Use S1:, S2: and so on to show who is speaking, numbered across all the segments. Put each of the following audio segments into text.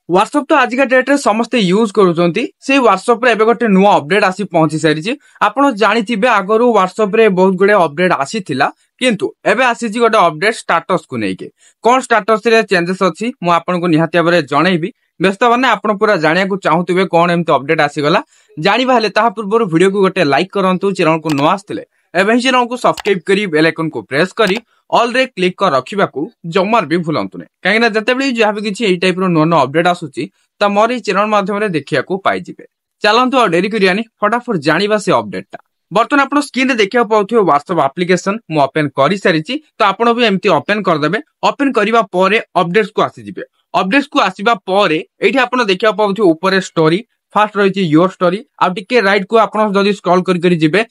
S1: WhatsApp तो आज का डेट रे समस्ते यूज करूछंती से व्हाट्सएप रे एबे गोटे नुवा अपडेट आसी पहुंची सारिछि। आपण जानिथिबे आगरु व्हाट्सएप रे बहुत गुडे अपडेट आसीथिला किंतु एबे आसीछि गोटे अपडेट स्टेटस को नेके कोन स्टेटस रे चेंजेस अछि मु आपन को निहाती भाबरे जणैबी। व्यस्त माने आपण पूरा जानिया को चाहूथिबे कोन एमते अपडेट आसी गला जानिबा हेले ताहा पूर्व वीडियो को गोटे लाइक करंतु चैनल को नुवा आस्थिले एबे चैनल को सब्सक्राइब करी बेल आइकन को प्रेस करी ऑल रे क्लिक कर रखिबा को जमार भी भूलंतु ने काहे ना जतेबेली जे हाबे किछि एई टाइप रो नो अपडेट आसुची त मोर ई चैनल माध्यम रे देखिया को पाई जिवे। चलंतु डेरी करियानी फटाफट जानिबा से अपडेटटा। बर्तमान आपण स्क्रीन रे देखिया पाउथियो व्हाट्सएप एप्लीकेशन मु ओपन करि सारिछि तो आपण भी एम्ति ओपन कर देबे। ओपन करिवा परे अपडेट्स को आसी जिवे। अपडेट्स को आसीबा परे एठी आपण देखिया पाउथियो ऊपर स्टोरी फास्ट रहिछि योर स्टोरी आ टिके राइट को आपण जदी स्क्रॉल करि करि जिवे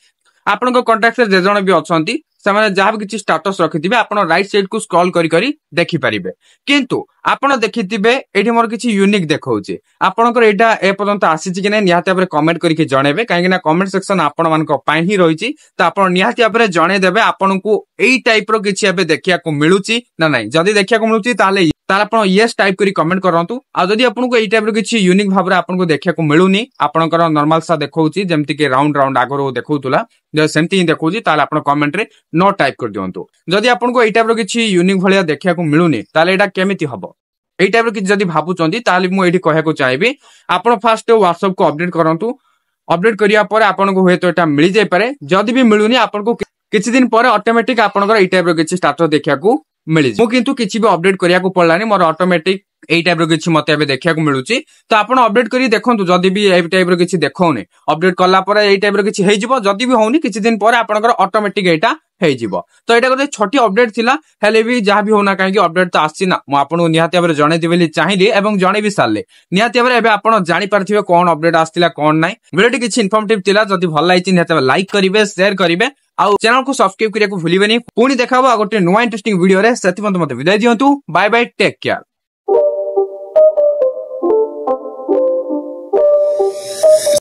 S1: आपण को कांटेक्ट रे जे जण भी अछंती ସେମାନେ ଯାହା ବି କିଛି ଷ୍ଟାଟସ୍ ରଖିଥିବେ ଆପଣ ରାଇଟ୍ ସାଇଡ୍ କୁ ସ୍କ୍ରॉल କରି କରି ଦେଖି ପାରିବେ। କିନ୍ତୁ ଆପଣ ଦେଖିଥିବେ ଏଠି ମୋର କିଛି ୟୁନିକ୍ ଦେଖଉଛି ଆପଣଙ୍କର ଏଇଟା ଏ ପର୍ଯ୍ୟନ୍ତ ଆସିଛି କି ନାହିଁ ନିହାତି ଭାବରେ କମେଣ୍ଟ କରିକି ଜଣେଇବେ କାହିଁକି ନା କମେଣ୍ଟ ସେକ୍ସନ ଆପଣ ମାନଙ୍କ ପାଇଁ ହିଁ ରହିଛି ତ ଆପଣ ନିହାତି ଭାବରେ ଜଣେଇଦେବେ ଆପଣଙ୍କୁ ଏଇ ଟାଇପ ର କିଛି ଏବେ ଦେଖିବାକୁ ମିଳୁଛି ନା ନାହିଁ। ଯଦି ଦେଖିବାକୁ ମିଳୁଛି ତାହେଲେ ଆପଣ yes टाइप करी कमेंट करंतु आ जदी आपनको एई टाइप रो किछि यूनिक भाबरे आपनको देखिया को मिलुनी आपनकर नॉर्मल सा देखौची जेमति के राउंड राउंड आगरो देखौतुला जे सेमति ही देखौची ताले आपण कमेंट रे नो टाइप कर दियंतु। जदी आपनको एई टाइप रो किछि यूनिक भलिया देखिया को मिलुनी ताले एटा केमिति हबो एई टाइप रो किछि जदी भाबुचंती ताले मु एठी कहया को चाहेबी आपण फास्ट व्हाट्सएप को अपडेट करंतु। अपडेट करिया परे आपनको होय तो एटा मिलि जाय पारे जदी भी मिलुनी आपनको किछि दिन परे ऑटोमेटिक आपनकर एई टाइप रो किछि स्टेटस देखिया को मिली मु किंतु किछि भी अपडेट करिया को पड़लानी मोर ऑटोमेटिक एई टाइप रो किछि मते एबे देखिया को मिलुची तो आपण अपडेट करी देखंतु जदी भी एई टाइप रो किछि देखौनी अपडेट करला परे एई टाइप रो किछि हेइ जिवो जदी भी होउनी किछि दिन परे आपनकर ऑटोमेटिक एटा हेइ जिवो। तो एटा गोटे छोटी अपडेट थिला हेले भी जहा भी होना काहे कि अपडेट तो आछि ना मु आपन निहाती भाबरे जणे दिबेली चाहिली एवं जणे भी सारले निहाती भाबरे एबे आपण जानि पारथिबे कोन अपडेट आस्तिला कोन नै। वीडियोटी किछि इन्फॉर्मेटिव थिला जदी भल लागिछि निहाती भाबरे लाइक करिवे शेयर करिवे आ चैनल को सब्सक्राइब करिया को भूलिबेनी। पुणी देखाबो आ गोटे नुवा इंटरेस्टिंग वीडियो रे सेति मते विदाय दियंतु। Bye bye take care.